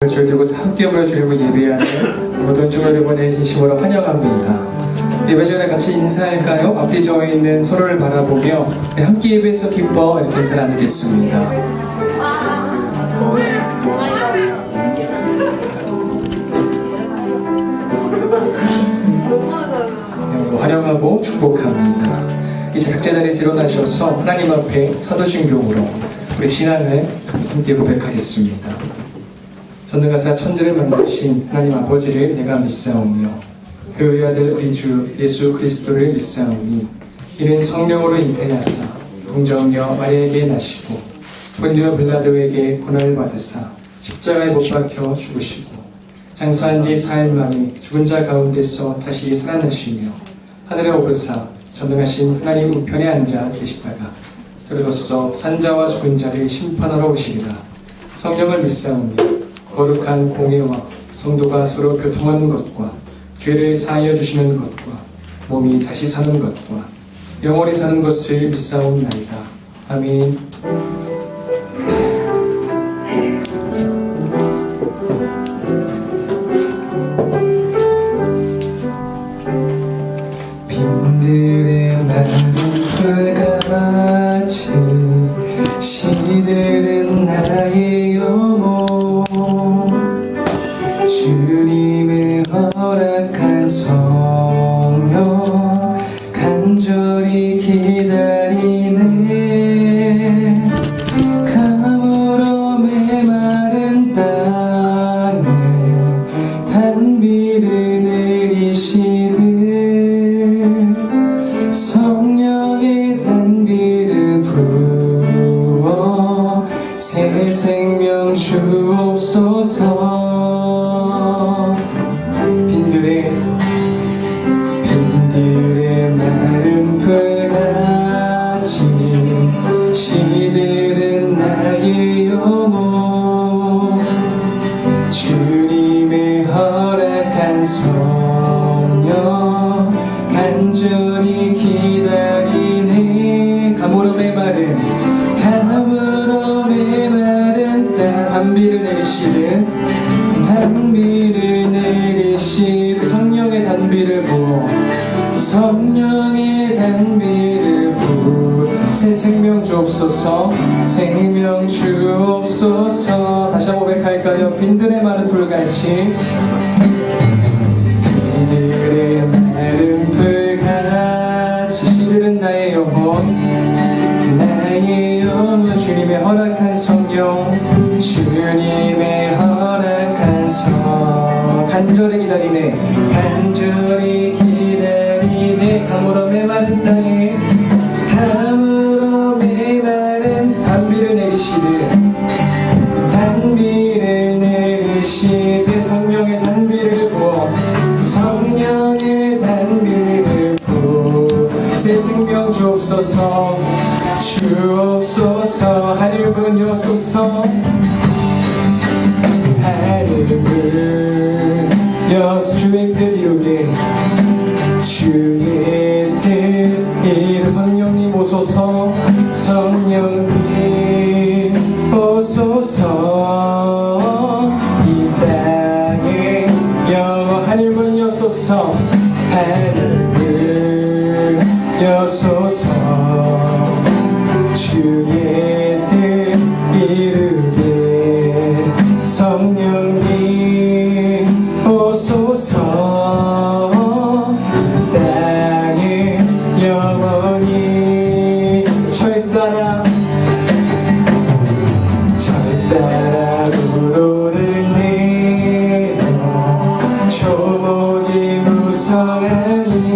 주들고 함께 모여주려고 예배하는 모든 종 여러분의 진심으로 환영합니다. 예배 전에 같이 인사할까요? 앞뒤 저에 있는 서로를 바라보며 함께 예배에서 기뻐 이렇게 인사 나누겠습니다. 환영하고 축복합니다. 이제 각자 자리에서 일어나셔서 하나님 앞에 사도신경으로 우리 신앙을 함께 고백하겠습니다. 전능하사 천지를 만드신 하나님 아버지를 내가 믿사오며 그 의아들 우리 주 예수 그리스도를 믿사오니 이는 성령으로 잉태하사 동정녀 마리아에게 나시고 본디오 빌라도에게 고난을 받으사 십자가에 못 박혀 죽으시고 장사한 지 4일 만에 죽은 자 가운데서 다시 살아나시며 하늘에 오르사 전능하신 하나님 우편에 앉아 계시다가 그로써 산자와 죽은 자를 심판하러 오시리라. 성령을 믿사오며 거룩한 공예와 성도가 서로 교통하는 것과 죄를 사하여 주시는 것과 몸이 다시 사는 것과 영원히 사는 것을 믿사옵나이다. 아멘. 빈들의 마른 풀같이 시들은 나의 영혼 주님의 허락한 성령 간절히 기다리네. 가물어 메마른 땅에 단비를 내리시듯 성령의 단비를 부어 새 생명 주옵소서. 빈들의 마른 풀같이 시들은 나의 영혼 주님의 허락한 성령 간절히 기다리네. 가물어 메마른 단비를 내리시듯 성령의 단비를 부어 성령의 단비를 부어 새 생명 주옵소서. 생명 주옵소서. 다시 한번 고백할까요? 빈들의 마른 풀같이 빈들의 마른 풀같이 시들은 나의 영혼 주님의 허락한 성령 주님의 허락한 성 간절히 기다리네. 간절히 기다리네. 가물어 메마른 땅에 가물어 메마른 단비를 내리시듯 성령의 단비를 부어 성령의 단비를 부어 새 생명 주옵소서. 주옵소서. 하늘문 여소서. 하늘문 여소 주의 뜻 이루게 주의 뜻 이루 성령님 오소서. 성령님 오소서. 이 땅에 영원 하늘문 여소서. 하늘문 여소서. 주의 뜻 이루게 성령님 오소서. 땅에 영원히 절 따라 구로를 내어 조목이 무성하니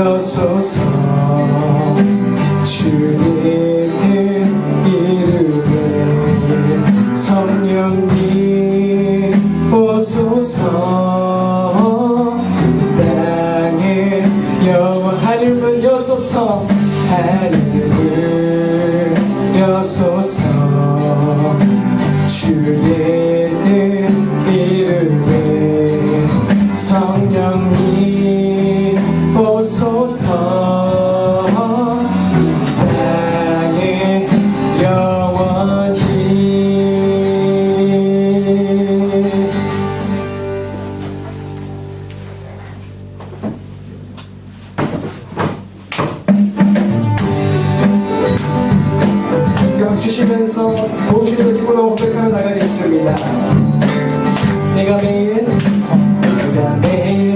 여소서. 주의 뜻 이루게 성령님 오소서. 땅에 영원하늘을 여소서. 하늘을 여소서. 주의 뜻 이루게 성령님 오소서. 땅에 영원히. 주시면서 보시는 기쁨으로 고백하며 나가겠습니다. 내가 매일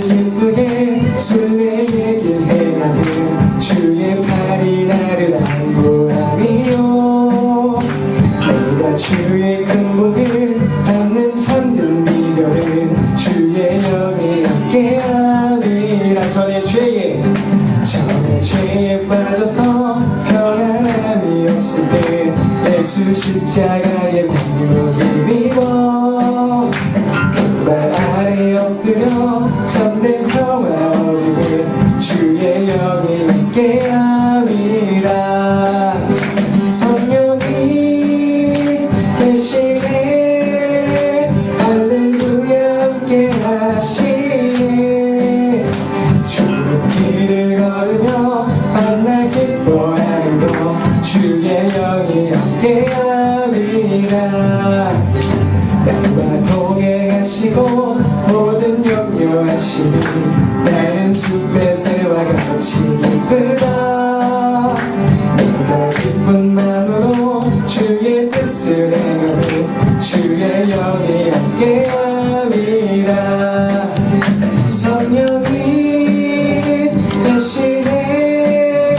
기쁘게 순례의 길 행하는 주의 팔이 나를 안보함이요. 내가 주의 큰 복을 받는 참된 비결은 주의 영에 함께함이라. 전에 죄에 빠져서 편안함이 없을 때 예수 십자가의 공로를 믿어 발 아래 엎드려 참된 평화 얻으면 주의 영이 함께함이라. 성령이 계시네 할렐루야 함께하시네. 주의 길을 걸으며 만나 기뻐하는 것 주의 영이 함께함이라. 땅과 동행하시고 모든 염려하시니 나는 숲의 새와 같이 기쁘다. 내가 기쁜 마음으로 주의 뜻을 행하니 주의 영이 함께함이라. 성령이 계시네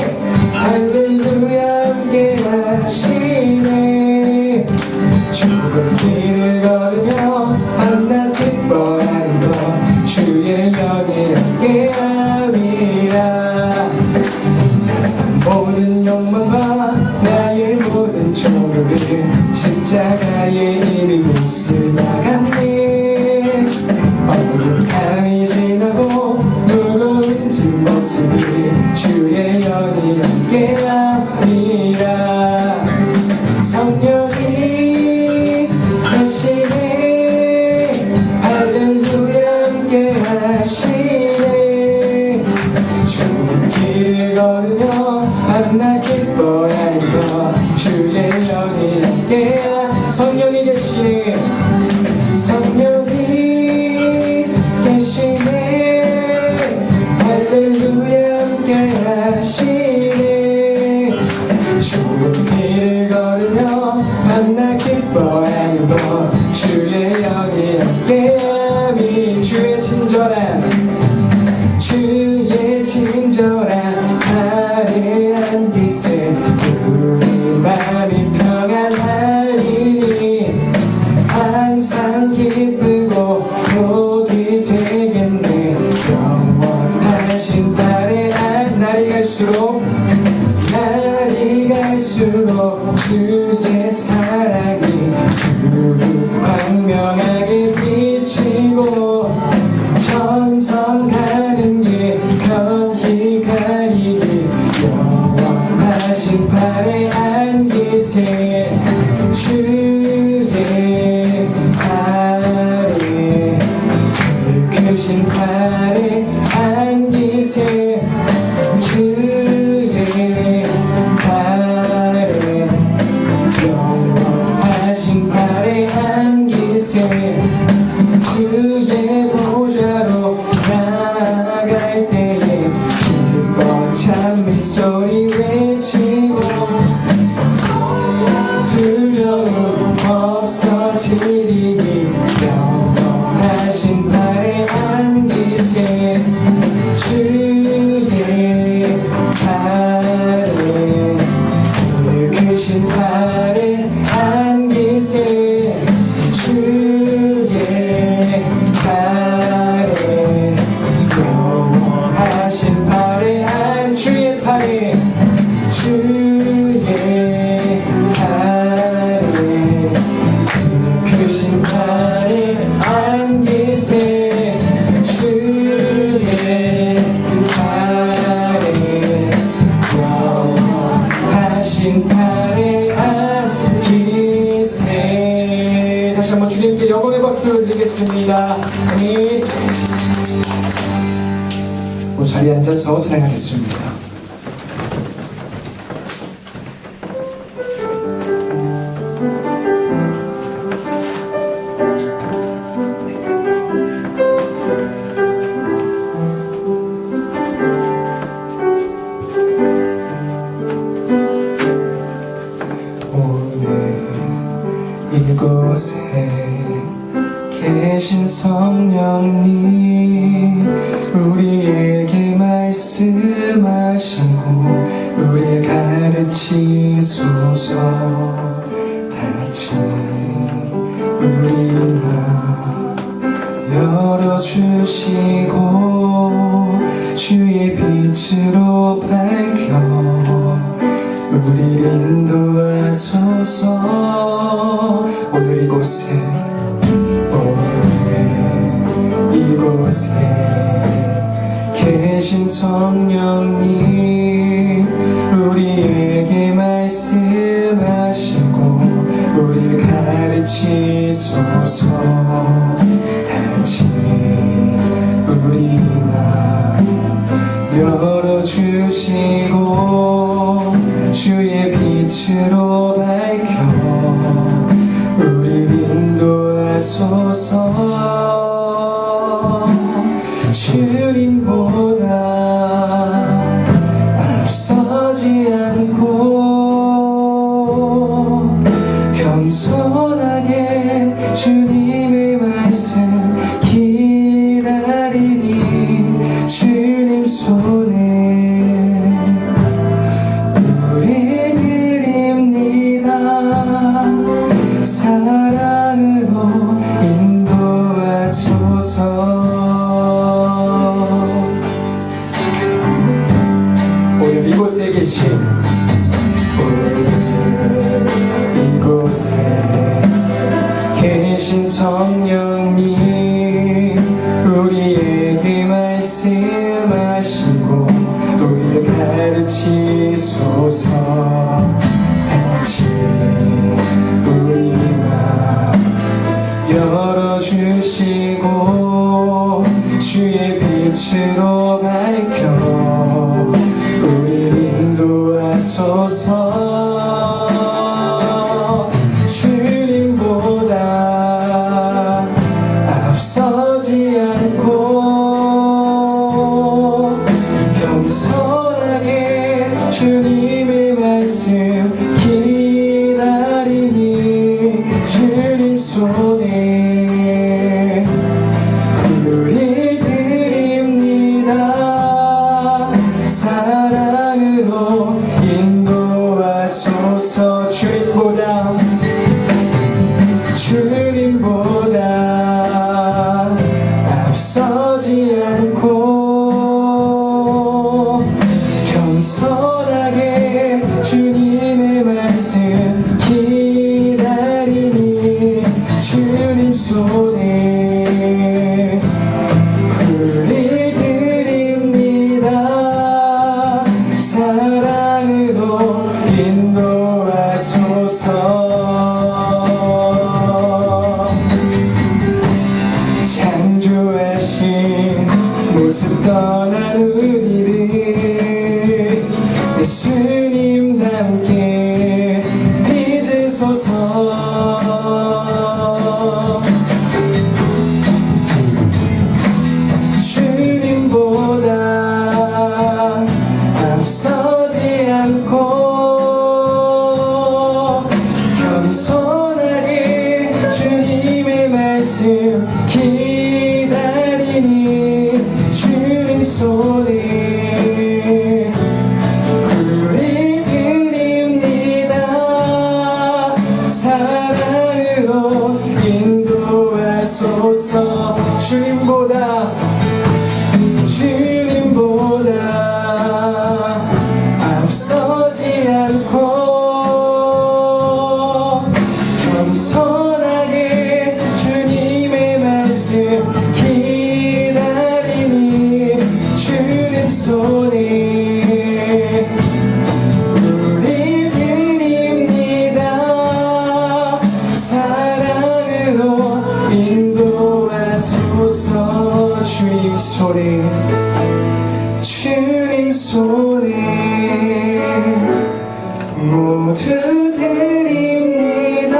할렐루야 함께하시네. 죽은 길을 걸으며 만나 기뻐하는 것 주의 영이 함께함이라. 세상 모든 욕망과 나의 모든 종교를 십자가에 이미 묻어나갔네. 어둠감이 지나고 무거워진 모습이 주의 영이 함께함이라. 성령이 계시네 할렐루야 함께하시네. 주의 길을 걸으며 만나 기뻐하는 것 주의 영이 함께함. 성령이 계시네. 성령이 계시네 할렐루야 함께하시네. 주의 길을 걸으며 만나 기뻐하는 것 주의 영이 함께함이. 주의 친절한 아래한 빛에 우리 마음이 평안하리니 항상 기쁘고 복이 되겠네. 영원하신 달에 날이 갈수록 주의 사랑이 두루 광명하게 비치고 천성 가는 길 편히 가리니 영원하신 팔에 안기세. 주의 팔에 크신 팔에 안기세. 주의 팔에 영원하신 팔에 안기세. 주의 보좌로 나아갈 때에 기뻐 찬 미소리 외치고 기도하겠습니다. 아멘. 자리에 앉아서 찬양하겠습니다. 이곳에 계신 성령님 우리에게 말씀하시고 우리를 가르치소서. 닫힌 우리 맘 열어주시고 주의 빛으로 밝혀 우리를 인도하소서. 오늘 이곳에 계신 성령님 우리에게 말씀하시고 우리를 가르치소서. 닫힌 우리 맘 열어주시고 주의 빛으로 밝혀 우리를 인도하소서. 주님보다 앞서지 않고 겸손하게 주님의 말씀 기다리니 주님 손에 우리 드립니다. 사랑으로 인도하소서. 오늘 이곳에 계신 성령님 우리에게 말씀하시고 우리를 가르치소서. 닫힌 우리 맘 열어주시고 주의 빛으로 밝혀 우리를 인도하소서. 주님보다 앞서지 않고 겸손하게 주님의 말씀 기다리니 주님 손에 우리 드립니다. 사랑으로 인도하소서. 주님보다 앞서지 않고 겸손하게 주님의 말씀 기다리니 주님 손에 우리 드립니다. 사랑으로 인도하소서. 창조하신 모습 떠난 우리를 예수님답게 빚으소서. 주님보다 앞서지 않고 겸손하게 주님의 말씀 기다리니 주님 손에 우리 드립니다. 사랑으로 인도하소서. 주님보다 앞서지 않고 겸손하게 주님의 말씀 기다리니 주님 손에 우리 드립니다. 사랑으로 인도 손에 모두 드립니다.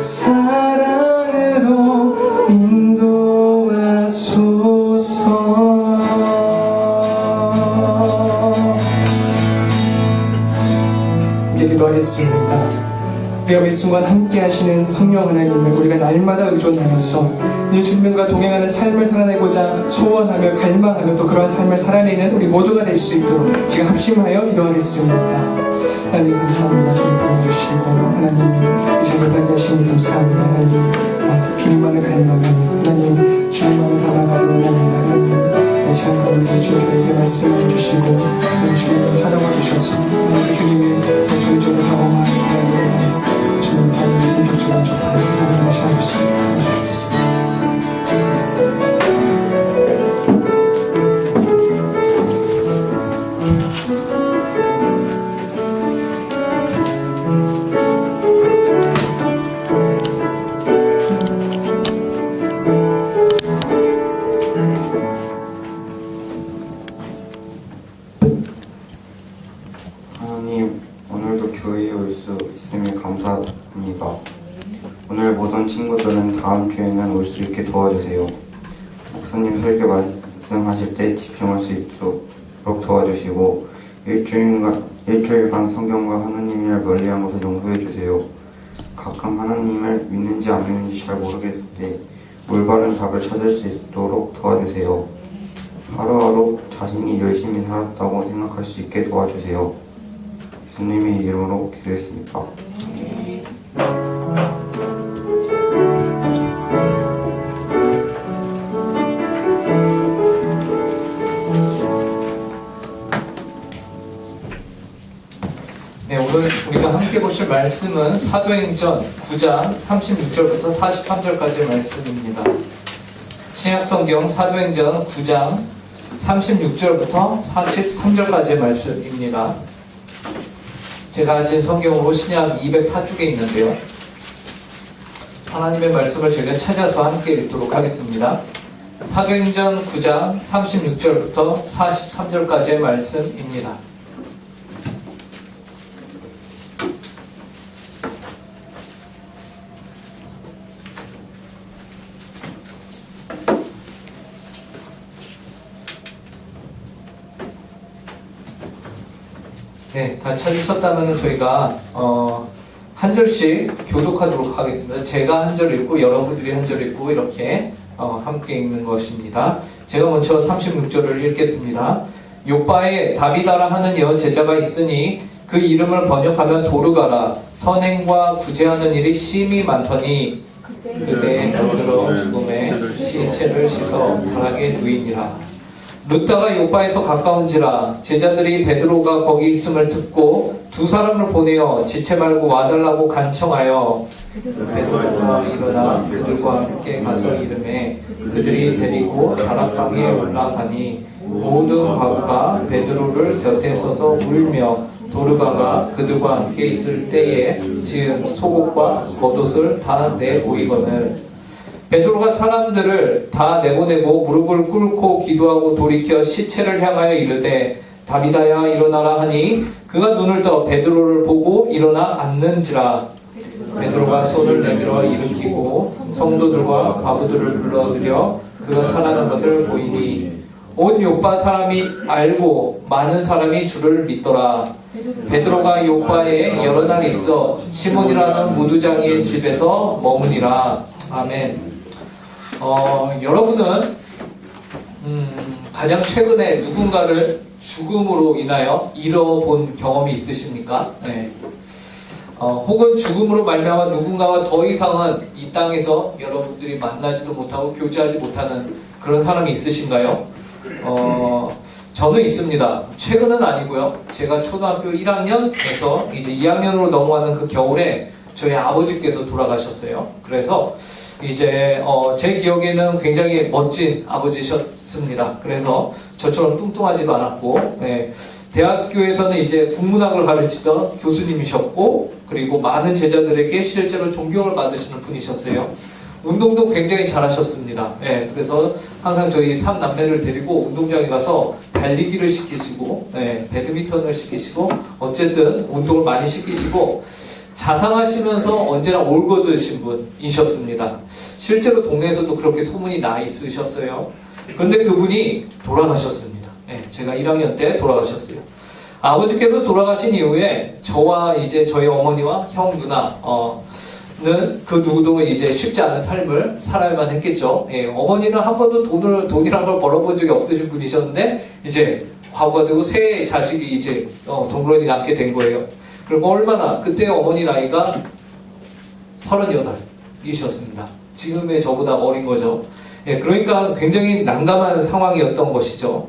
사랑으로 인도하소서. 함께 기도하겠습니다. 우리가 이 순간 함께 하시는 성령 하나님을 우리가 날마다 의존하면서 이 주님과 동행하는 삶을 살아내고자 소원하며 갈망하며 또 그러한 삶을 살아내는 우리 모두가 될 수 있도록 지금 합심하여 기도하겠습니다. 하나님 감사합니다. 주님 보내주시고 하나님 이 시간 여기까지 하시니 감사합니다. 하나님 주님만을 갈망하며 하나님 주님만을 담아가기 원합니다. 하나님 이 시간 가운데 주님에게 말씀해 주시고 주님을 찾아와 주셔서 주님의 전적으로 경험하는 주님 하나님 본격적으로 접하는 하나님 다시 한 말씀 해주시겠습니다. 하나님, 오늘도 교회에 올 수 있음에 감사합니다. 오늘 모든 친구들은 다음 주에는 올 수 있게 도와주세요. 목사님 설교 말씀하실 때 집중할 수 있도록 도와주시고 일주일간 성경과 하나님을 멀리한 것을 용서해 주세요. 가끔 하나님을 믿는지 안 믿는지 잘 모르겠을 때 올바른 답을 찾을 수 있도록 도와주세요. 하루하루 자신이 열심히 살았다고 생각할 수 있게 도와주세요. 주님의 이름으로 기도했습니다. 네, 오늘 우리가 함께 보실 말씀은 사도행전 9장 36절부터 43절까지의 말씀입니다. 신약성경 사도행전 9장 36절부터 43절까지의 말씀입니다. 제가 가진 성경으로 신약 204쪽에 있는데요. 하나님의 말씀을 저희가 찾아서 함께 읽도록 하겠습니다. 사도행전 9장 36절부터 43절까지의 말씀입니다. 네, 다 찾으셨다면 저희가 한 절씩 교독하도록 하겠습니다. 제가 한 절 읽고 여러분들이 한 절 읽고 이렇게 함께 읽는 것입니다. 제가 먼저 36절을 읽겠습니다. 요빠에 다비다라 하는 여 제자가 있으니 그 이름을 번역하면 도르가라. 선행과 구제하는 일이 심히 많더니 그때 들어 죽음에 시체를 씻어 바닥에 누이니라. 룻다가 요빠에서 가까운지라. 제자들이 베드로가 거기 있음을 듣고 두 사람을 보내어 지체 말고 와달라고 간청하여 베드로가 일어나 그들과 함께 가서 이르매 그들이 데리고 다락방에 올라가니 모든 과부가 베드로를 곁에 서서 울며 도르가가 그들과 함께 있을 때에 지은 속옷과 겉옷을 다 내보이거늘 베드로가 사람들을 다 내보내고 무릎을 꿇고 기도하고 돌이켜 시체를 향하여 이르되 다비다야 일어나라 하니 그가 눈을 떠 베드로를 보고 일어나 앉는지라. 베드로가 손을 내밀어 일으키고 성도들과 과부들을 불러들여 그가 살아난 것을 보이니 온 요빠 사람이 알고 많은 사람이 주를 믿더라. 베드로가 요빠에 여러 날 있어 시몬이라는 무두장이의 집에서 머무니라. 아멘. 여러분은 가장 최근에 누군가를 죽음으로 인하여 잃어본 경험이 있으십니까? 네. 혹은 죽음으로 말미암아 누군가와 더 이상은 이 땅에서 여러분들이 만나지도 못하고 교제하지 못하는 그런 사람이 있으신가요? 저는 있습니다. 최근은 아니고요. 제가 초등학교 1학년에서 이제 2학년으로 넘어가는 그 겨울에 저희 아버지께서 돌아가셨어요. 그래서 이제 제 기억에는 굉장히 멋진 아버지셨습니다. 그래서 저처럼 뚱뚱하지도 않았고, 네. 대학교에서는 이제 국문학을 가르치던 교수님이셨고, 그리고 많은 제자들에게 실제로 존경을 받으시는 분이셨어요. 운동도 굉장히 잘하셨습니다. 예, 그래서 항상 저희 3남매를 데리고 운동장에 가서 달리기를 시키시고, 예, 배드민턴을 시키시고, 어쨌든 운동을 많이 시키시고, 자상하시면서 언제나 올곧으신 분이셨습니다. 실제로 동네에서도 그렇게 소문이 나 있으셨어요. 그런데 그분이 돌아가셨습니다. 예, 제가 1학년 때 돌아가셨어요. 아버지께서 돌아가신 이후에 저와 이제 저희 어머니와 형 누나는 그 누구도 이제 쉽지 않은 삶을 살아야만 했겠죠. 예, 어머니는 한 번도 돈이란 걸 벌어본 적이 없으신 분이셨는데 이제 과부가 되고 세 자식이 이제 동물원이 낳게 된 거예요. 그리고 얼마나 그때 어머니 나이가 38이셨습니다. 지금의 저보다 어린 거죠. 예, 그러니까 굉장히 난감한 상황이었던 것이죠.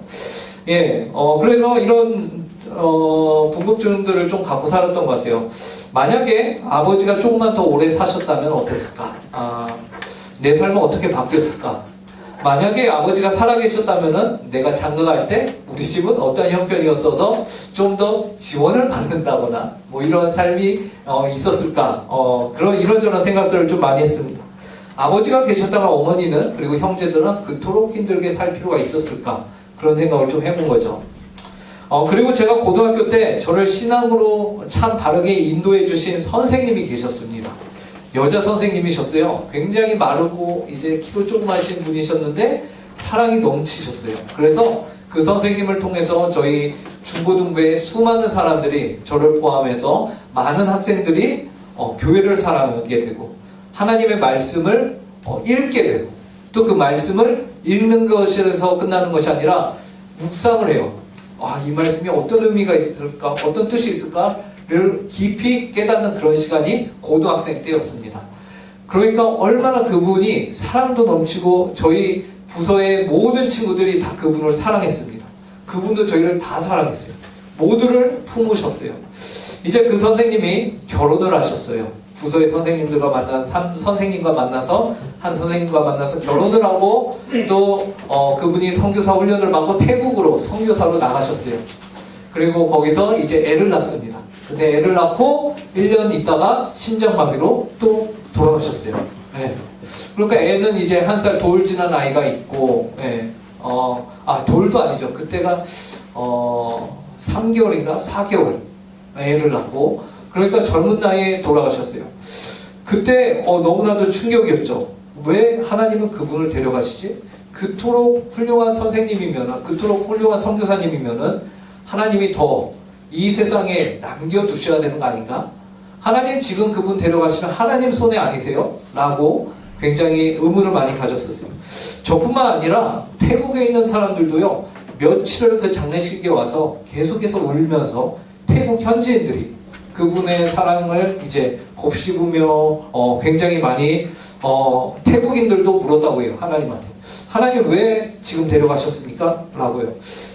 예, 그래서 이런 궁금증들을 좀 갖고 살았던 것 같아요. 만약에 아버지가 조금만 더 오래 사셨다면 어땠을까? 내 삶은 어떻게 바뀌었을까? 만약에 아버지가 살아계셨다면 내가 장가갈 때 우리 집은 어떤 형편이었어서 좀 더 지원을 받는다거나 뭐 이런 삶이 있었을까? 이런저런 생각들을 좀 많이 했습니다. 아버지가 계셨다가 어머니는 그리고 형제들은 그토록 힘들게 살 필요가 있었을까? 그런 생각을 좀 해본 거죠. 그리고 제가 고등학교 때 저를 신앙으로 참 바르게 인도해 주신 선생님이 계셨습니다. 여자 선생님이셨어요. 굉장히 마르고 이제 키도 조그마신 분이셨는데 사랑이 넘치셨어요. 그래서 그 선생님을 통해서 저희 중고등부의 수많은 사람들이 저를 포함해서 많은 학생들이 교회를 사랑하게 되고 하나님의 말씀을 읽게 되고 또 그 말씀을 읽는 것에서 끝나는 것이 아니라 묵상을 해요. 이 말씀이 어떤 의미가 있을까? 어떤 뜻이 있을까를 깊이 깨닫는 그런 시간이 고등학생 때였습니다. 그러니까 얼마나 그분이 사랑도 넘치고 저희 부서의 모든 친구들이 다 그분을 사랑했습니다. 그분도 저희를 다 사랑했어요. 모두를 품으셨어요. 이제 그 선생님이 결혼을 하셨어요. 부서의 선생님들과 선생님과 만나서 한 선생님과 만나서 결혼을 하고 또 그분이 선교사 훈련을 받고 태국으로 선교사로 나가셨어요. 그리고 거기서 이제 애를 낳습니다. 근데 애를 낳고 1년 있다가 심장마비로 또 돌아가셨어요. 네. 그러니까 애는 이제 1살 돌 지난 아이가 있고, 네. 돌도 아니죠. 그때가 3개월인가 4개월 애를 낳고 그러니까 젊은 나이에 돌아가셨어요. 그때 너무나도 충격이었죠. 왜 하나님은 그분을 데려가시지? 그토록 훌륭한 선생님이면, 그토록 훌륭한 선교사님이면은 하나님이 더 이 세상에 남겨두셔야 되는 거 아닌가? 하나님 지금 그분 데려가시면 하나님 손에 아니세요? 라고 굉장히 의문을 많이 가졌었어요. 저뿐만 아니라 태국에 있는 사람들도요, 며칠을 그 장례식에 와서 계속해서 울면서 태국 현지인들이 그분의 사랑을 이제 곱씹으며 굉장히 많이 태국인들도 물었다고 해요. 하나님한테. 하나님 왜 지금 데려가셨습니까? 라고요.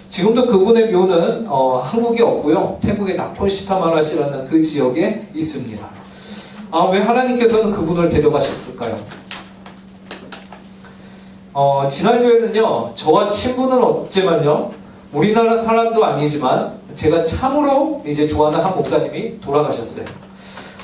지금도 그분의 묘는 한국에 없고요. 태국의 나콘시타마라시라는 그 지역에 있습니다. 왜 하나님께서는 그분을 데려가셨을까요? 지난주에는요. 저와 친분은 없지만요. 우리나라 사람도 아니지만 제가 참으로 이제 좋아하는 한 목사님이 돌아가셨어요.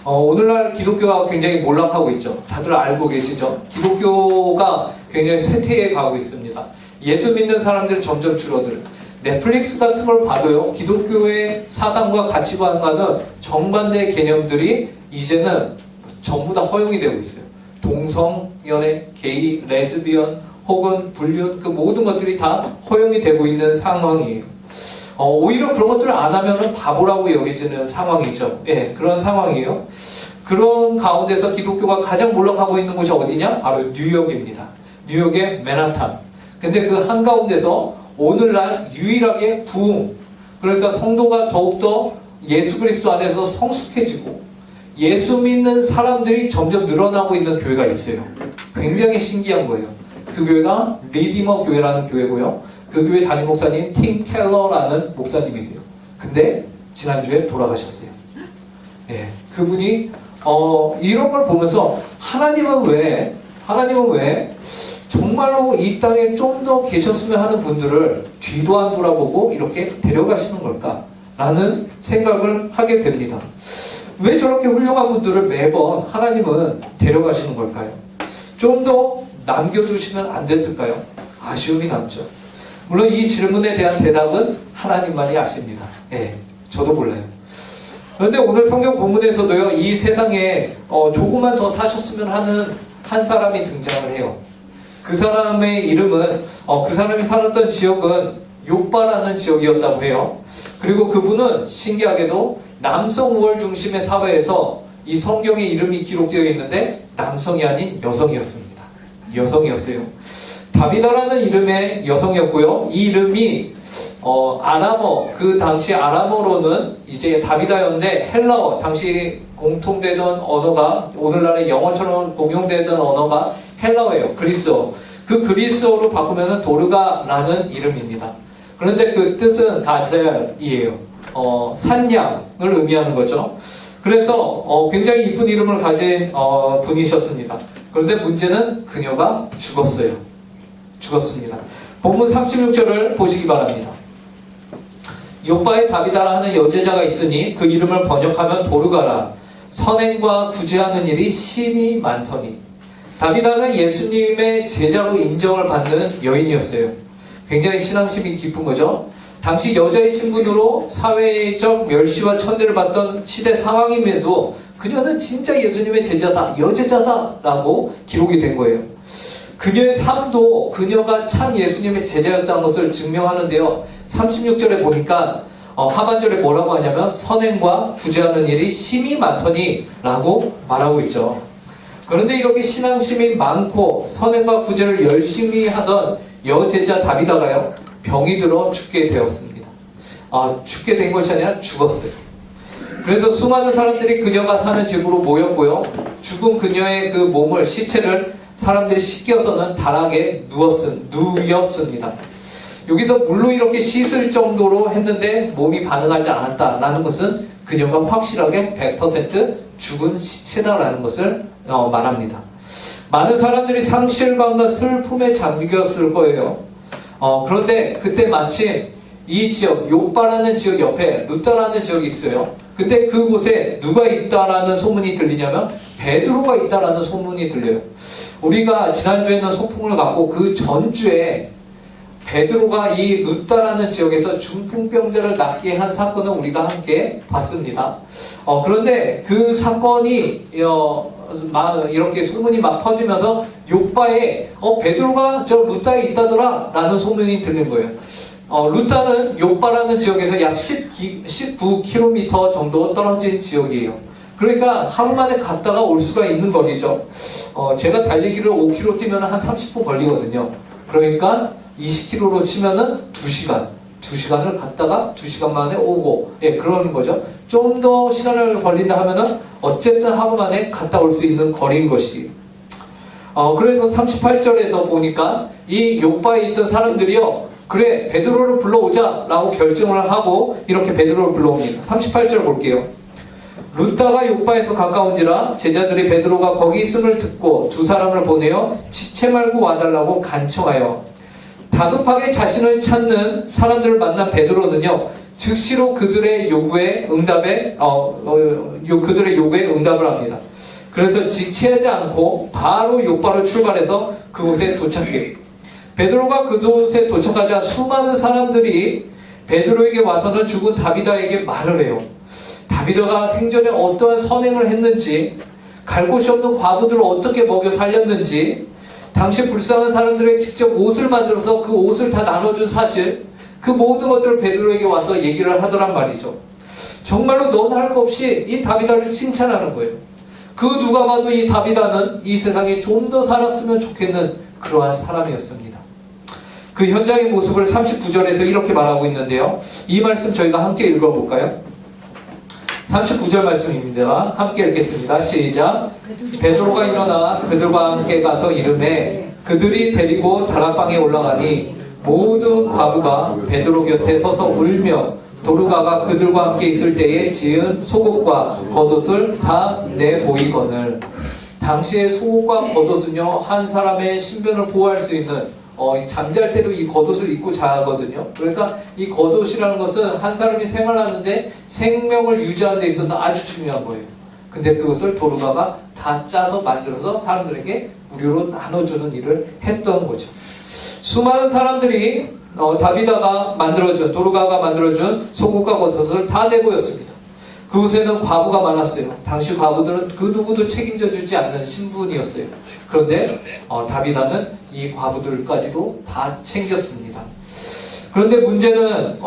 오늘날 기독교가 굉장히 몰락하고 있죠. 다들 알고 계시죠? 기독교가 굉장히 쇠퇴해 가고 있습니다. 예수 믿는 사람들이 점점 줄어들어요. 넷플릭스 같은 걸 봐도요. 기독교의 사상과 가치관과는 정반대의 개념들이 이제는 전부 다 허용이 되고 있어요. 동성연애, 게이, 레즈비언 혹은 불륜 그 모든 것들이 다 허용이 되고 있는 상황이에요. 오히려 그런 것들을 안 하면 바보라고 여겨지는 상황이죠. 예, 그런 상황이에요. 그런 가운데서 기독교가 가장 몰락하고 있는 곳이 어디냐? 바로 뉴욕입니다. 뉴욕의 맨하탄. 근데 그 한가운데서 오늘날 유일하게 부흥, 그러니까 성도가 더욱더 예수 그리스도 안에서 성숙해지고 예수 믿는 사람들이 점점 늘어나고 있는 교회가 있어요. 굉장히 신기한 거예요. 그 교회가 리디머 교회라는 교회고요. 그 교회 담임 목사님 팀 켈러라는 목사님이세요. 근데 지난주에 돌아가셨어요. 예, 그분이 이런 걸 보면서 하나님은 왜 정말로 이 땅에 좀 더 계셨으면 하는 분들을 뒤도 안 돌아보고 이렇게 데려가시는 걸까? 라는 생각을 하게 됩니다. 왜 저렇게 훌륭한 분들을 매번 하나님은 데려가시는 걸까요? 좀 더 남겨두시면 안 됐을까요? 아쉬움이 남죠. 물론 이 질문에 대한 대답은 하나님만이 아십니다. 예, 저도 몰라요. 그런데 오늘 성경 본문에서도요, 이 세상에 조금만 더 사셨으면 하는 한 사람이 등장을 해요. 그 사람의 이름은, 그 사람이 살았던 지역은 요바라는 지역이었다고 해요. 그리고 그분은 신기하게도 남성 우월 중심의 사회에서 이 성경에 이름이 기록되어 있는데 남성이 아닌 여성이었습니다. 여성이었어요. 다비다라는 이름의 여성이었고요. 이 이름이 아람어, 그 당시 아람어로는 이제 다비다였는데 헬라어, 당시 공통되던 언어가 오늘날의 영어처럼 공용되던 언어가 헬라어예요. 그리스어. 그 그리스어로 바꾸면 도르가라는 이름입니다. 그런데 그 뜻은 가젤이에요. 산양을 의미하는 거죠. 그래서 굉장히 이쁜 이름을 가진 분이셨습니다. 그런데 문제는 그녀가 죽었어요. 죽었습니다. 본문 36절을 보시기 바랍니다. 요바에 다비다라 하는 여제자가 있으니 그 이름을 번역하면 도르가라. 선행과 구제하는 일이 심히 많더니. 다비다는 예수님의 제자로 인정을 받는 여인이었어요. 굉장히 신앙심이 깊은 거죠. 당시 여자의 신분으로 사회적 멸시와 천대를 받던 시대 상황임에도 그녀는 진짜 예수님의 제자다, 여제자다 라고 기록이 된 거예요. 그녀의 삶도 그녀가 참 예수님의 제자였다는 것을 증명하는데요. 36절에 보니까 하반절에 뭐라고 하냐면 선행과 구제하는 일이 심히 많더니 라고 말하고 있죠. 그런데 이렇게 신앙심이 많고 선행과 구제를 열심히 하던 여제자 다비다가요, 병이 들어 죽게 되었습니다. 죽게 된 것이 아니라 죽었어요. 그래서 수많은 사람들이 그녀가 사는 집으로 모였고요. 죽은 그녀의 그 몸을, 시체를 사람들이 씻겨서는 다락에 누였습니다. 여기서 물로 이렇게 씻을 정도로 했는데 몸이 반응하지 않았다라는 것은 그녀가 확실하게 100% 죽은 시체다라는 것을 말합니다. 많은 사람들이 상실감과 슬픔에 잠겼을 거예요. 그런데 그때 마침 이 지역, 요바라는 지역 옆에 루다라는 지역이 있어요. 근데 그곳에 누가 있다라는 소문이 들리냐면 베드로가 있다라는 소문이 들려요. 우리가 지난주에는 소풍을 갔고 그 전주에 베드로가 이 루다라는 지역에서 중풍병자를 낫게 한 사건을 우리가 함께 봤습니다. 그런데 그 사건이 이렇게 소문이 막 퍼지면서 요바에 베드로가 저 루다에 있다더라 라는 소문이 들린 거예요. 루다는 요바라는 지역에서 약 19km 정도 떨어진 지역이에요. 그러니까 하루 만에 갔다가 올 수가 있는 거리죠. 제가 달리기를 5km 뛰면 한 30분 걸리거든요. 그러니까 20km로 치면은 2시간을 갔다가 2시간 만에 오고, 그러는 거죠. 좀 더 시간을 걸린다 하면은 어쨌든 하루 만에 갔다 올 수 있는 거리인 것이. 그래서 38절에서 보니까 이 요바에 있던 사람들이요, 그래, 베드로를 불러오자 라고 결정을 하고 이렇게 베드로를 불러옵니다. 38절 볼게요. 루다가 요바에서 가까운지라 제자들이 베드로가 거기 있음을 듣고 두 사람을 보내어 지체 말고 와달라고 간청하여, 다급하게 자신을 찾는 사람들을 만난 베드로는요, 즉시로 그들의 요구에 응답을 합니다. 그래서 지체하지 않고 바로 요바로 출발해서 그곳에 도착해요. 베드로가 그곳에 도착하자 수많은 사람들이 베드로에게 와서는 죽은 다비다에게 말을 해요. 다비다가 생전에 어떠한 선행을 했는지, 갈 곳이 없는 과부들을 어떻게 먹여 살렸는지, 당시 불쌍한 사람들에게 직접 옷을 만들어서 그 옷을 다 나눠준 사실, 그 모든 것들을 베드로에게 와서 얘기를 하더란 말이죠. 정말로 너나 할 것 없이 이 다비다를 칭찬하는 거예요. 그 누가 봐도 이 다비다는 이 세상에 좀 더 살았으면 좋겠는 그러한 사람이었습니다. 그 현장의 모습을 39절에서 이렇게 말하고 있는데요. 이 말씀 저희가 함께 읽어볼까요? 39절 말씀입니다. 함께 읽겠습니다. 시작. 베드로가 일어나 그들과 함께 가서 이르매 그들이 데리고 다락방에 올라가니 모든 과부가 베드로 곁에 서서 울며 도르가가 그들과 함께 있을 때에 지은 속옷과 겉옷을 다 내보이거늘. 당시의 속옷과 겉옷은요, 한 사람의 신변을 보호할 수 있는 잠잘 때도 이 겉옷을 입고 자거든요. 그러니까 이 겉옷이라는 것은 한 사람이 생활하는데 생명을 유지하는 데 있어서 아주 중요한 거예요. 근데 그것을 도르가가 다 짜서 만들어서 사람들에게 무료로 나눠주는 일을 했던 거죠. 수많은 사람들이 다비다가 만들어준, 도르가가 만들어준 소금과 버섯을 다 내보였습니다. 그곳에는 과부가 많았어요. 당시 과부들은 그 누구도 책임져 주지 않는 신분이었어요. 그런데 다비다는 이 과부들까지도 다 챙겼습니다. 그런데 문제는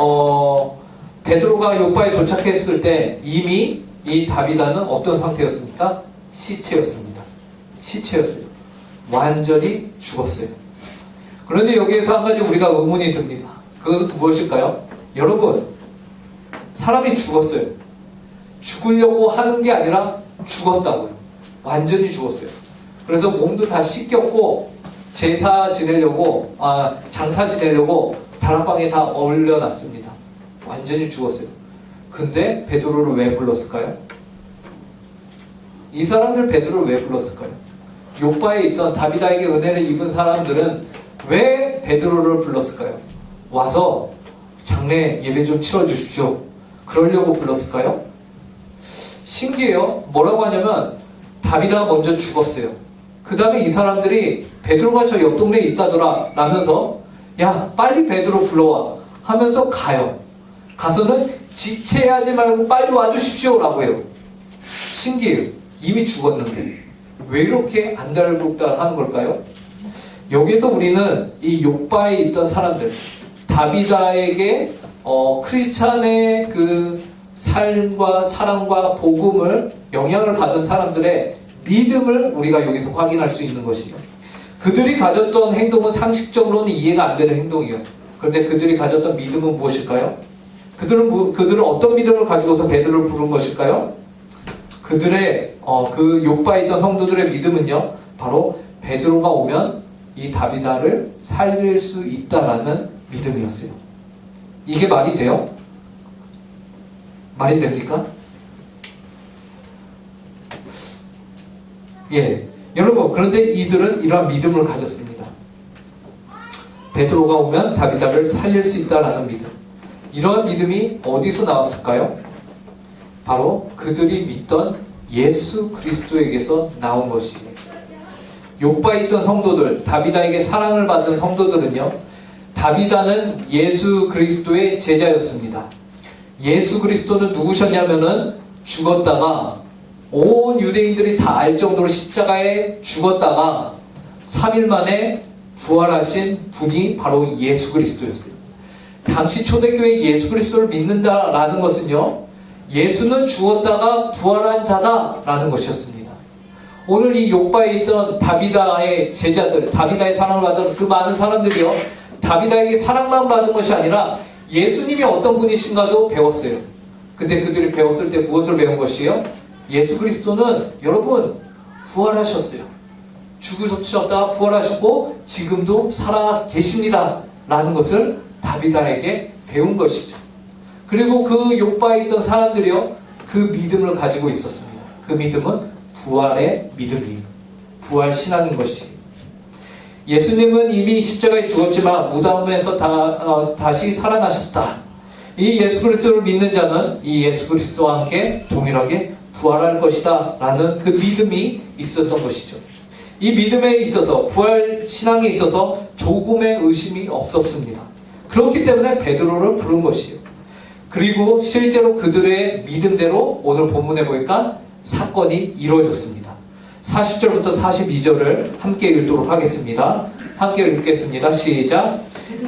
베드로가 요파에 도착했을 때 이미 이 다비다는 어떤 상태였습니까? 시체였습니다. 시체였어요. 완전히 죽었어요. 그런데 여기에서 한 가지 우리가 의문이 듭니다. 그것은 무엇일까요? 여러분, 사람이 죽었어요. 죽으려고 하는 게 아니라 죽었다고요. 완전히 죽었어요. 그래서 몸도 다 씻겼고 제사 지내려고 장사 지내려고 다락방에 다 올려놨습니다. 완전히 죽었어요. 근데 베드로를 왜 불렀을까요? 이 사람들 베드로를 왜 불렀을까요? 요바에 있던 다비다에게 은혜를 입은 사람들은 왜 베드로를 불렀을까요? 와서 장례 예배 좀 치러주십시오. 그러려고 불렀을까요? 신기해요. 뭐라고 하냐면 다비다가 먼저 죽었어요. 그 다음에 이 사람들이 베드로가 저 옆 동네에 있다더라 라면서 야 빨리 베드로 불러와 하면서 가요. 가서는 지체하지 말고 빨리 와주십시오 라고 해요. 신기해요. 이미 죽었는데 왜 이렇게 안달복달 하는 걸까요? 여기서 우리는 이 요바에 있던 사람들, 다비다에게 크리스찬의 그 삶과 사랑과 복음을 영향을 받은 사람들의 믿음을 우리가 여기서 확인할 수 있는 것이요. 그들이 가졌던 행동은 상식적으로는 이해가 안 되는 행동이에요. 그런데 그들이 가졌던 믿음은 무엇일까요? 그들은 어떤 믿음을 가지고서 베드로를 부른 것일까요? 그들의 그 요바에 있던 성도들의 믿음은요, 바로 베드로가 오면 이 다비다를 살릴 수 있다라는 믿음이었어요. 이게 말이 돼요? 말이 됩니까? 예. 여러분, 그런데 이들은 이러한 믿음을 가졌습니다. 베드로가 오면 다비다를 살릴 수 있다라는 믿음. 이러한 믿음이 어디서 나왔을까요? 바로 그들이 믿던 예수 그리스도에게서 나온 것이에요. 요바에 있던 성도들, 다비다에게 사랑을 받은 성도들은요, 다비다는 예수 그리스도의 제자였습니다. 예수 그리스도는 누구셨냐면은 죽었다가 온 유대인들이 다 알 정도로 십자가에 죽었다가 3일 만에 부활하신 분이 바로 예수 그리스도였어요. 당시 초대교회 예수 그리스도를 믿는다라는 것은요, 예수는 죽었다가 부활한 자다라는 것이었습니다. 오늘 이 요바에 있던 다비다의 제자들, 다비다의 사랑을 받은 그 많은 사람들이요, 다비다에게 사랑만 받은 것이 아니라 예수님이 어떤 분이신가도 배웠어요. 근데 그들이 배웠을 때 무엇을 배운 것이에요? 예수 그리스도는 여러분 부활하셨어요. 죽으셨다가 부활하셨고 지금도 살아 계십니다 라는 것을 다비다에게 배운 것이죠. 그리고 그 요바에 있던 사람들이요, 그 믿음을 가지고 있었습니다. 그 믿음은 부활의 믿음이에요. 부활 신앙인 것이에요. 예수님은 이미 십자가에 죽었지만 무덤에서 다시 살아나셨다. 이 예수 그리스도를 믿는 자는 이 예수 그리스도와 함께 동일하게 부활할 것이다 라는 그 믿음이 있었던 것이죠. 이 믿음에 있어서, 부활 신앙에 있어서 조금의 의심이 없었습니다. 그렇기 때문에 베드로를 부른 것이에요. 그리고 실제로 그들의 믿음대로 오늘 본문에 보니까 사건이 이루어졌습니다. 40절부터 42절을 함께 읽도록 하겠습니다. 함께 읽겠습니다. 시작.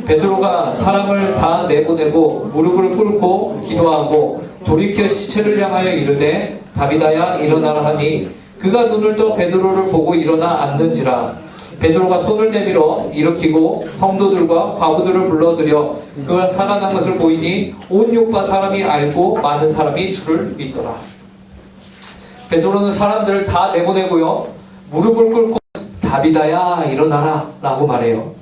베드로가 사람을 다 내보내고 무릎을 꿇고 기도하고 돌이켜 시체를 향하여 이르되 다비다야 일어나라 하니 그가 눈을 떠 베드로를 보고 일어나 앉는지라. 베드로가 손을 내밀어 일으키고 성도들과 과부들을 불러들여 그가 살아난 것을 보이니 온 요파 사람이 알고 많은 사람이 주를 믿더라. 베드로는 사람들을 다 내보내고요, 무릎을 꿇고 다비다야 일어나라 라고 말해요.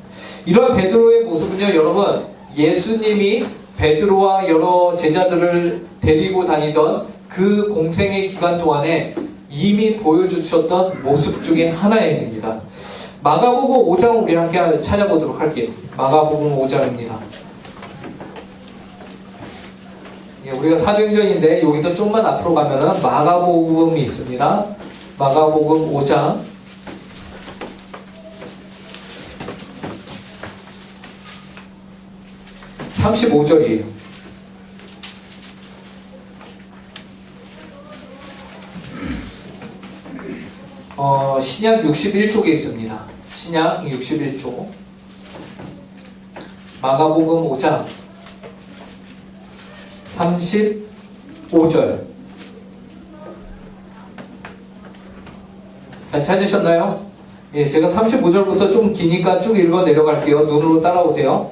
이런 베드로의 모습은요, 여러분, 예수님이 베드로와 여러 제자들을 데리고 다니던 그 공생의 기간 동안에 이미 보여주셨던 모습 중에 하나입니다. 마가복음 5장을 우리 함께 찾아보도록 할게요. 마가복음 5장입니다. 우리가 사도행전인데 여기서 좀만 앞으로 가면은 마가복음이 있습니다. 마가복음 5장 35절이에요. 신약 61쪽에 있습니다. 신약 61쪽. 마가복음 5장 35절. 자, 찾으셨나요? 예, 제가 35절부터 좀 기니까 쭉 읽어 내려갈게요. 눈으로 따라오세요.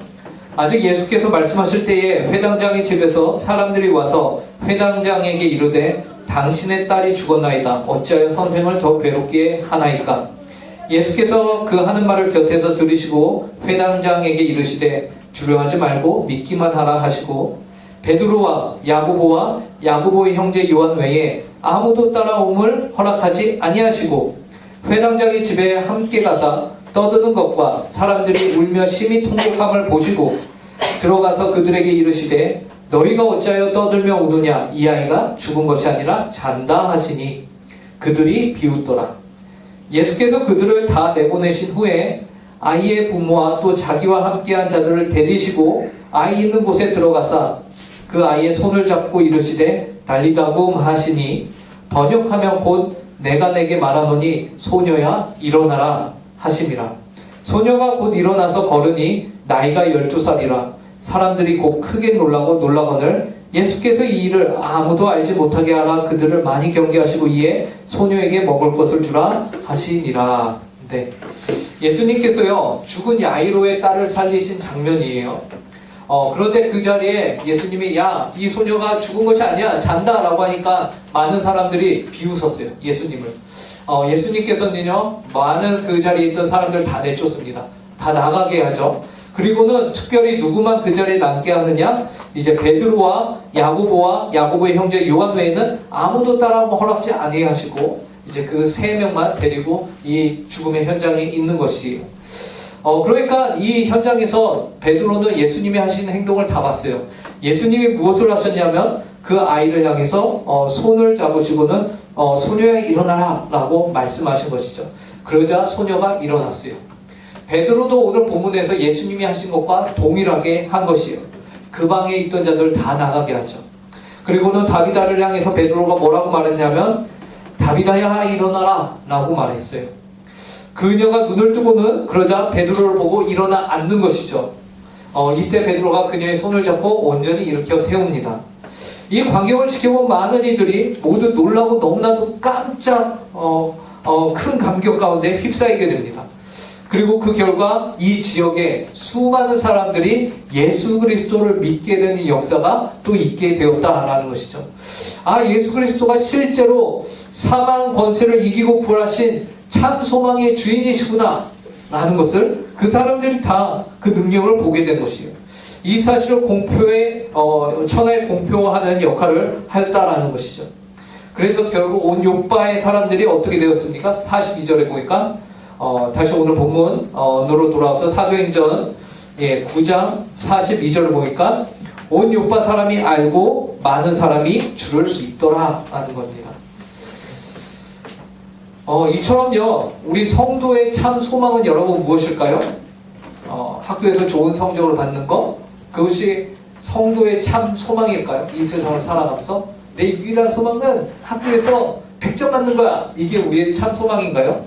아직 예수께서 말씀하실 때에 회당장의 집에서 사람들이 와서 회당장에게 이르되 당신의 딸이 죽었나이다. 어찌하여 선생을 더 괴롭게 하나이까? 예수께서 그 하는 말을 곁에서 들으시고 회당장에게 이르시되 두려워하지 말고 믿기만 하라 하시고 베드로와 야고보와 야고보의 형제 요한 외에 아무도 따라옴을 허락하지 아니하시고 회당장의 집에 함께 가사 떠드는 것과 사람들이 울며 심히 통곡함을 보시고 들어가서 그들에게 이르시되 너희가 어찌하여 떠들며 우느냐? 이 아이가 죽은 것이 아니라 잔다 하시니 그들이 비웃더라. 예수께서 그들을 다 내보내신 후에 아이의 부모와 또 자기와 함께한 자들을 데리시고 아이 있는 곳에 들어가사 그 아이의 손을 잡고 이르시되 달리다굼 하시니 번역하면 곧 내가 내게 말하노니 소녀야 일어나라 하심이라. 소녀가 곧 일어나서 걸으니 나이가 12살이라. 사람들이 곧 크게 놀라거늘 예수께서 이 일을 아무도 알지 못하게 하라 그들을 많이 경계하시고 이에 소녀에게 먹을 것을 주라 하시니라. 네. 예수님께서요 죽은 야이로의 딸을 살리신 장면이에요. 그런데 그 자리에 예수님이 야, 이 소녀가 죽은 것이 아니야 잔다 라고 하니까 많은 사람들이 비웃었어요. 예수님을. 예수님께서는요 많은 그 자리에 있던 사람들 다 내쫓습니다. 다 나가게 하죠. 그리고는 특별히 누구만 그 자리에 남게 하느냐? 이제 베드로와 야고보와 야고보의 형제 요한 외에는 아무도 따라오면 허락지 아니하시고 이제 그 세 명만 데리고 이 죽음의 현장에 있는 것이에요. 그러니까 이 현장에서 베드로는 예수님이 하시는 행동을 다 봤어요. 예수님이 무엇을 하셨냐면 그 아이를 향해서 손을 잡으시고는 소녀야 일어나라 라고 말씀하신 것이죠. 그러자 소녀가 일어났어요. 베드로도 오늘 본문에서 예수님이 하신 것과 동일하게 한 것이에요. 그 방에 있던 자들 다 나가게 하죠. 그리고는 다비다를 향해서 베드로가 뭐라고 말했냐면 다비다야 일어나라 라고 말했어요. 그녀가 눈을 뜨고는 그러자 베드로를 보고 일어나 앉는 것이죠. 이때 베드로가 그녀의 손을 잡고 온전히 일으켜 세웁니다. 이 광경을 지켜본 많은 이들이 모두 놀라고 너무나도 깜짝 큰 감격 가운데 휩싸이게 됩니다. 그리고 그 결과 이 지역에 수많은 사람들이 예수 그리스도를 믿게 되는 역사가 또 있게 되었다라는 것이죠. 아, 예수 그리스도가 실제로 사망 권세를 이기고 부활하신 참 소망의 주인이시구나 라는 것을 그 사람들이 다 그 능력을 보게 된 것이에요. 이 사실을 천하에 공표하는 역할을 하였다라는 것이죠. 그래서 결국 온 요빠의 사람들이 어떻게 되었습니까? 42절에 보니까 다시 오늘 본문으로 돌아와서 사도행전 9장 42절을 보니까 온 요빠 사람이 알고 많은 사람이 주를 믿더라 라는 겁니다. 이처럼요 우리 성도의 참 소망은 여러분 무엇일까요? 학교에서 좋은 성적을 받는 것, 그것이 성도의 참 소망일까요? 이 세상을 살아가면서 내 유일한 소망은 학교에서 100점 받는 거야, 이게 우리의 참 소망인가요?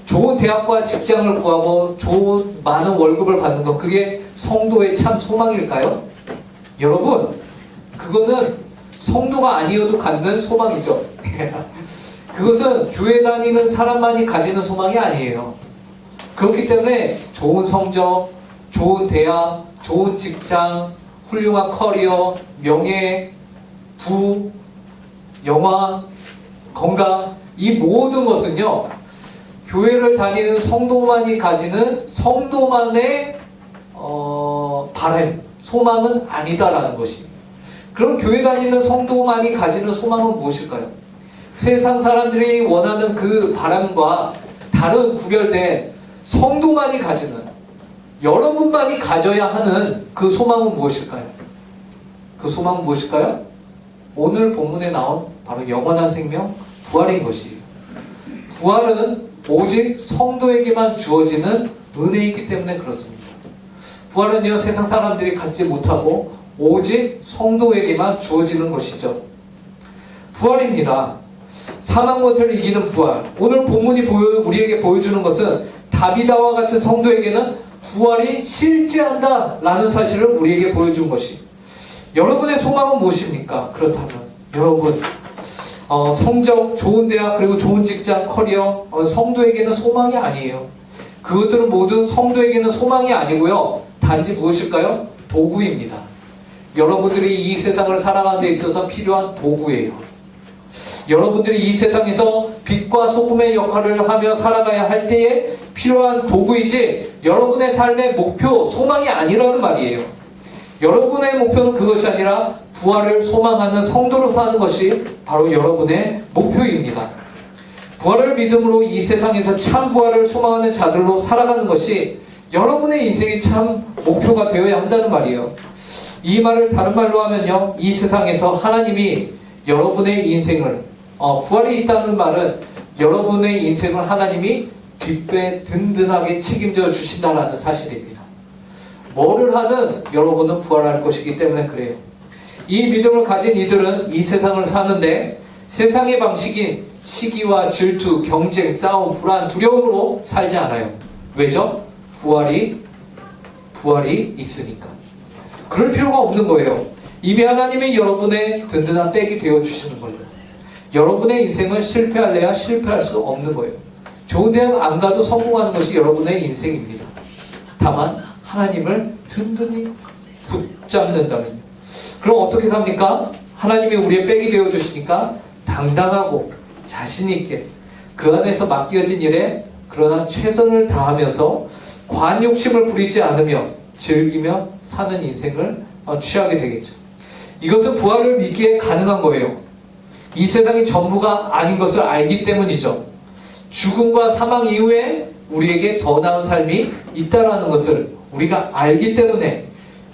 좋은 대학과 직장을 구하고 좋은 많은 월급을 받는 것, 그게 성도의 참 소망일까요? 여러분, 그거는 성도가 아니어도 갖는 소망이죠. 그것은 교회 다니는 사람만이 가지는 소망이 아니에요. 그렇기 때문에 좋은 성적, 좋은 대학, 좋은 직장, 훌륭한 커리어, 명예, 부, 영화, 건강, 이 모든 것은요 교회를 다니는 성도만이 가지는 성도만의 바람, 소망은 아니다라는 것입니다. 그럼 교회 다니는 성도만이 가지는 소망은 무엇일까요? 세상 사람들이 원하는 그 바람과 다른 구별된 성도만이 가지는, 여러분만이 가져야 하는 그 소망은 무엇일까요? 그 소망은 무엇일까요? 오늘 본문에 나온 바로 영원한 생명, 부활인 것이에요. 부활은 오직 성도에게만 주어지는 은혜이기 때문에 그렇습니다. 부활은요, 세상 사람들이 갖지 못하고 오직 성도에게만 주어지는 것이죠. 부활입니다. 사망 것을 이기는 부활. 오늘 본문이 우리에게 보여주는 것은 다비다와 같은 성도에게는 부활이 실제한다 라는 사실을 우리에게 보여준 것이. 여러분의 소망은 무엇입니까? 그렇다면 여러분 성적, 좋은 대학, 그리고 좋은 직장, 커리어, 성도에게는 소망이 아니에요. 그것들은 모두 성도에게는 소망이 아니고요, 단지 무엇일까요? 도구입니다. 여러분들이 이 세상을 살아가는 데 있어서 필요한 도구예요. 여러분들이 이 세상에서 빛과 소금의 역할을 하며 살아가야 할 때에 필요한 도구이지 여러분의 삶의 목표, 소망이 아니라는 말이에요. 여러분의 목표는 그것이 아니라 부활을 소망하는 성도로 사는 것이 바로 여러분의 목표입니다. 부활을 믿음으로 이 세상에서 참 부활을 소망하는 자들로 살아가는 것이 여러분의 인생의 참 목표가 되어야 한다는 말이에요. 이 말을 다른 말로 하면요, 이 세상에서 하나님이 여러분의 인생을 부활이 있다는 말은 여러분의 인생을 하나님이 뒷배 든든하게 책임져 주신다는 사실입니다. 뭐를 하든 여러분은 부활할 것이기 때문에 그래요. 이 믿음을 가진 이들은 이 세상을 사는데 세상의 방식인 시기와 질투, 경쟁, 싸움, 불안, 두려움으로 살지 않아요. 왜죠? 부활이 있으니까. 그럴 필요가 없는 거예요. 이미 하나님이 여러분의 든든한 백이 되어주시는 거예요. 여러분의 인생을 실패할래야 실패할 수 없는 거예요. 좋은 대학 안 가도 성공하는 것이 여러분의 인생입니다. 다만 하나님을 든든히 붙잡는다면요. 그럼 어떻게 삽니까? 하나님이 우리의 백이 되어주시니까 당당하고 자신있게 그 안에서 맡겨진 일에 그러나 최선을 다하면서 관욕심을 부리지 않으며 즐기며 사는 인생을 취하게 되겠죠. 이것은 부활을 믿기에 가능한 거예요. 이 세상이 전부가 아닌 것을 알기 때문이죠. 죽음과 사망 이후에 우리에게 더 나은 삶이 있다는 것을 우리가 알기 때문에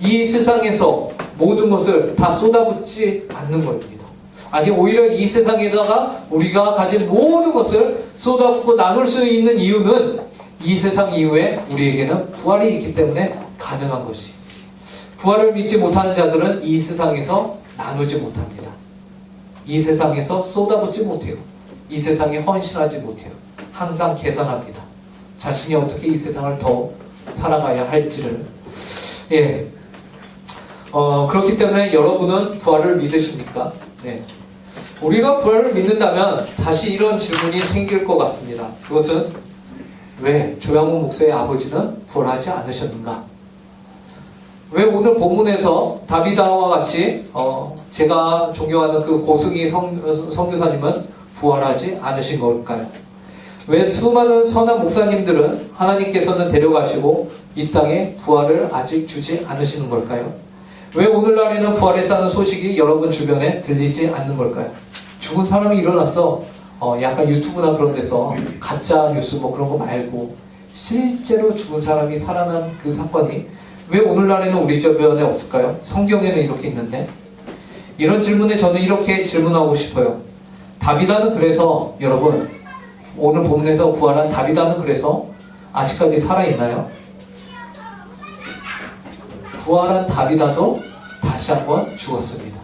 이 세상에서 모든 것을 다 쏟아붓지 않는 겁니다. 아니, 오히려 이 세상에다가 우리가 가진 모든 것을 쏟아붓고 나눌 수 있는 이유는 이 세상 이후에 우리에게는 부활이 있기 때문에 가능한 것이. 부활을 믿지 못하는 자들은 이 세상에서 나누지 못합니다. 이 세상에서 쏟아붓지 못해요. 이 세상에 헌신하지 못해요. 항상 계산합니다. 자신이 어떻게 이 세상을 더 살아가야 할지를. 그렇기 때문에 여러분은 부활을 믿으십니까? 네. 우리가 부활을 믿는다면 다시 이런 질문이 생길 것 같습니다. 그것은 왜 조양호 목사의 아버지는 부활하지 않으셨는가? 왜 오늘 본문에서 다비다와 같이 제가 존경하는 그 고승희 선교사님은 부활하지 않으신 걸까요? 왜 수많은 선한 목사님들은 하나님께서는 데려가시고 이 땅에 부활을 아직 주지 않으시는 걸까요? 왜 오늘날에는 부활했다는 소식이 여러분 주변에 들리지 않는 걸까요? 죽은 사람이 일어났어. 약간 유튜브나 그런 데서 가짜 뉴스 뭐 그런 거 말고 실제로 죽은 사람이 살아난 그 사건이 왜 오늘날에는 우리 주변에 없을까요? 성경에는 이렇게 있는데. 이런 질문에 저는 이렇게 질문하고 싶어요. 다비다는 그래서 여러분 오늘 본문에서 부활한 다비다는 그래서 아직까지 살아있나요? 부활한 다비다도 다시 한번 죽었습니다.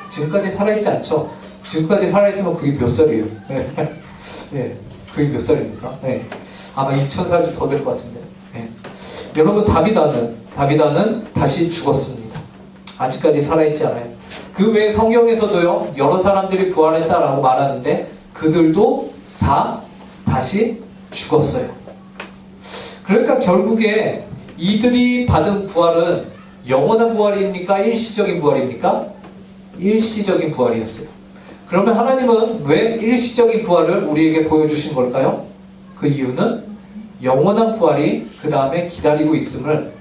지금까지 살아있지 않죠? 지금까지 살아있으면 그게 몇 살이에요? 네, 그게 몇 살입니까? 네. 아마 2000살도 더 될 것 같은데. 네. 여러분 다비다는 다시 죽었습니다. 아직까지 살아있지 않아요. 그 외에 성경에서도요, 여러 사람들이 부활했다라고 말하는데 그들도 다 다시 죽었어요. 그러니까 결국에 이들이 받은 부활은 영원한 부활입니까? 일시적인 부활입니까? 일시적인 부활이었어요. 그러면 하나님은 왜 일시적인 부활을 우리에게 보여주신 걸까요? 그 이유는 영원한 부활이 그 다음에 기다리고 있음을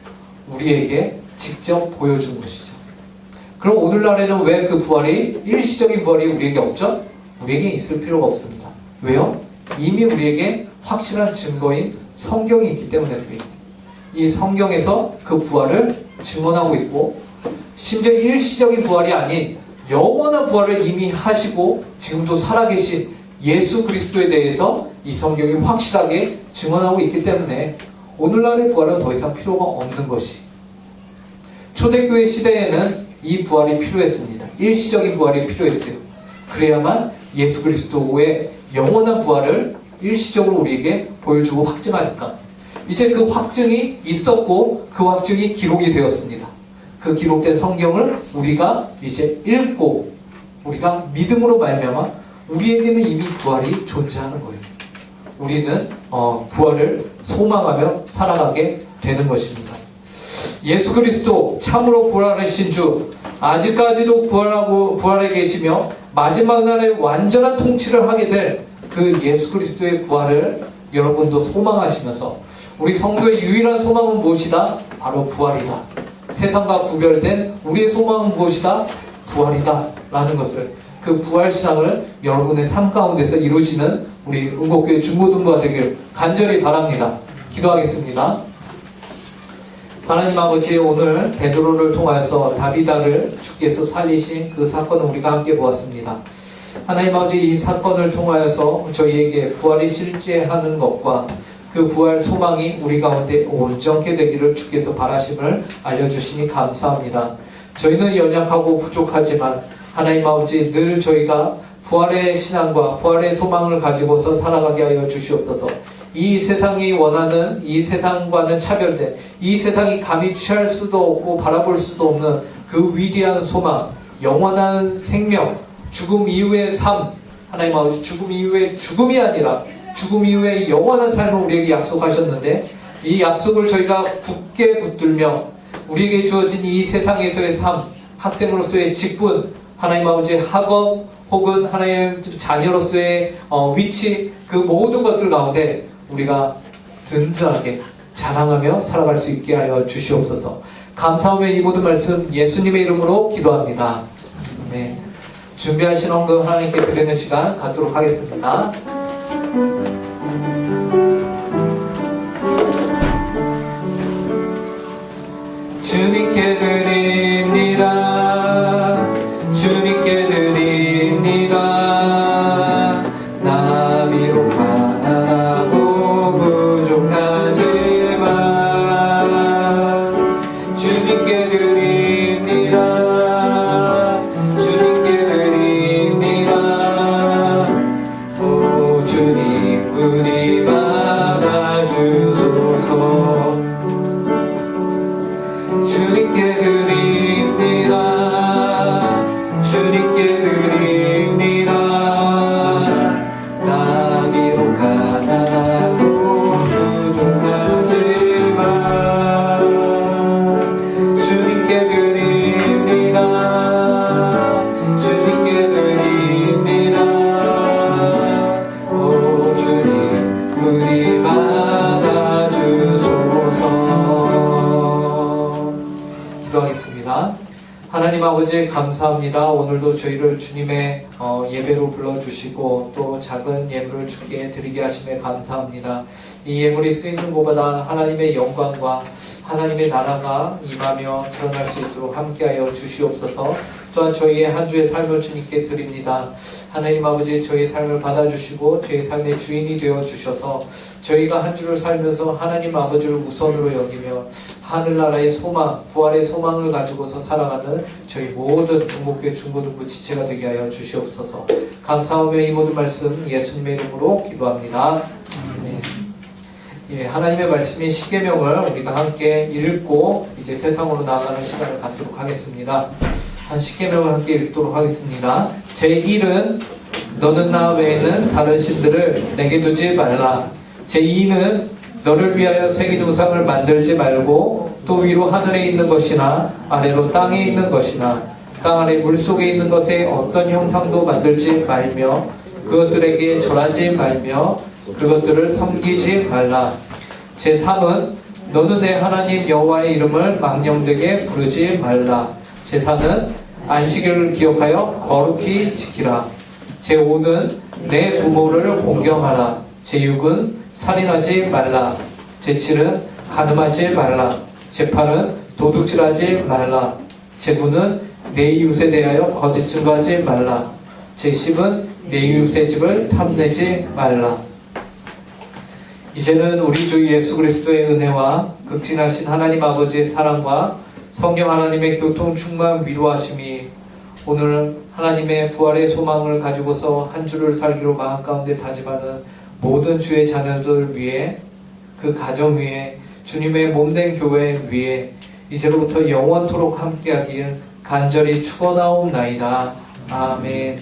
우리에게 직접 보여준 것이죠. 그럼 오늘날에는 왜 그 부활이, 일시적인 부활이 우리에게 없죠? 우리에게 있을 필요가 없습니다. 왜요? 이미 우리에게 확실한 증거인 성경이 있기 때문에 그래요. 이 성경에서 그 부활을 증언하고 있고, 심지어 일시적인 부활이 아닌 영원한 부활을 이미 하시고 지금도 살아계신 예수 그리스도에 대해서 이 성경이 확실하게 증언하고 있기 때문에 오늘날의 부활은 더 이상 필요가 없는 것이. 초대교회 시대에는 이 부활이 필요했습니다. 일시적인 부활이 필요했어요. 그래야만 예수 그리스도의 영원한 부활을 일시적으로 우리에게 보여주고 확증하니까 이제 그 확증이 있었고 그 확증이 기록이 되었습니다. 그 기록된 성경을 우리가 이제 읽고 우리가 믿음으로 말미암아 우리에게는 이미 부활이 존재하는 거예요. 우리는 부활을 소망하며 살아가게 되는 것입니다. 예수 그리스도 참으로 부활하신 주, 아직까지도 부활해 계시며 마지막 날에 완전한 통치를 하게 될 그 예수 그리스도의 부활을 여러분도 소망하시면서 우리 성도의 유일한 소망은 무엇이다? 바로 부활이다. 세상과 구별된 우리의 소망은 무엇이다? 부활이다 라는 것을, 그 부활 신앙을 여러분의 삶 가운데서 이루시는 우리 응곡교회 중고등부가 되길 간절히 바랍니다. 기도하겠습니다. 하나님 아버지, 오늘 베드로를 통하여서 다비다를 주께서 살리신 그 사건을 우리가 함께 보았습니다. 하나님 아버지, 이 사건을 통하여서 저희에게 부활이 실제하는 것과 그 부활 소망이 우리 가운데 온전케 되기를 주께서 바라심을 알려주시니 감사합니다. 저희는 연약하고 부족하지만 하나님 아버지, 늘 저희가 부활의 신앙과 부활의 소망을 가지고서 살아가게 하여 주시옵소서. 이 세상이 원하는, 이 세상과는 차별된, 이 세상이 감히 취할 수도 없고 바라볼 수도 없는 그 위대한 소망, 영원한 생명, 죽음 이후의 삶, 하나님 아버지, 죽음 이후의 죽음이 아니라 죽음 이후의 영원한 삶을 우리에게 약속하셨는데, 이 약속을 저희가 굳게 붙들며 우리에게 주어진 이 세상에서의 삶, 학생으로서의 직분, 하나님 아버지 학업, 혹은 하나님의 자녀로서의 위치, 그 모든 것들 가운데 우리가 든든하게 자랑하며 살아갈 수 있게 하여 주시옵소서. 감사하며 이 모든 말씀 예수님의 이름으로 기도합니다. 네. 준비하신 헌금 하나님께 드리는 시간 갖도록 하겠습니다. 주님께 드립니다. 주님께 드립니다. 나 비록 가난하고 부족하지만 주님께 드립니다. 주님께 드립니다. 오 주님, 부디 받아주소서. 주님께 드립니다. 주님께 드립니다. 나 비록 가난하고 부족하지만 주님께 드립니다. 주님께 드립니다. 오 주님, 부디 받아주소서. 기도하겠습니다. 하나님 아버지, 감사합니다. 오늘도 저희를 주님의 예배로 불러주시고 또 작은 예물을 주께 드리게 하심에 감사합니다. 이 예물이 쓰이는 곳마다 하나님의 영광과 하나님의 나라가 임하며 드러날 수 있도록 함께하여 주시옵소서. 또한 저희의 한 주의 삶을 주님께 드립니다. 하나님 아버지, 저희의 삶을 받아주시고 저희의 삶의 주인이 되어주셔서 저희가 한 주를 살면서 하나님 아버지를 우선으로 여기며 하늘나라의 소망, 부활의 소망을 가지고서 살아가는 저희 모든 응곡교회 중고등부 지체가 되게 하여 주시옵소서. 감사하며 이 모든 말씀 예수님의 이름으로 기도합니다. 아멘. 예, 하나님의 말씀인 십계명을 우리가 함께 읽고 이제 세상으로 나아가는 시간을 갖도록 하겠습니다. 한 십계명을 함께 읽도록 하겠습니다. 제1은 너는 나 외에는 다른 신들을 내게 두지 말라. 제2는 너를 위하여 세계조상을 만들지 말고 또 위로 하늘에 있는 것이나 아래로 땅에 있는 것이나 땅 아래 물속에 있는 것에 어떤 형상도 만들지 말며 그것들에게 절하지 말며 그것들을 섬기지 말라. 제3은 너는 내 하나님 여호와의 이름을 망령되게 부르지 말라. 제4는 안식일을 기억하여 거룩히 지키라. 제5는 내 부모를 공경하라. 제6은 살인하지 말라. 제7은 간음하지 말라. 제8은 도둑질하지 말라. 제9는 내 이웃에 대하여 거짓 증거하지 말라. 제10은 내 이웃의 집을 탐내지 말라. 이제는 우리 주 예수 그리스도의 은혜와 극진하신 하나님 아버지의 사랑과 성령 하나님의 교통 충만 위로하심이 오늘 하나님의 부활의 소망을 가지고서 한 주를 살기로 마음 가운데 다짐하는 모든 주의 자녀들 위해, 그 가정 위에, 주님의 몸된 교회 위에 이제로부터 영원토록 함께하길 간절히 축원하옵나이다. 아멘.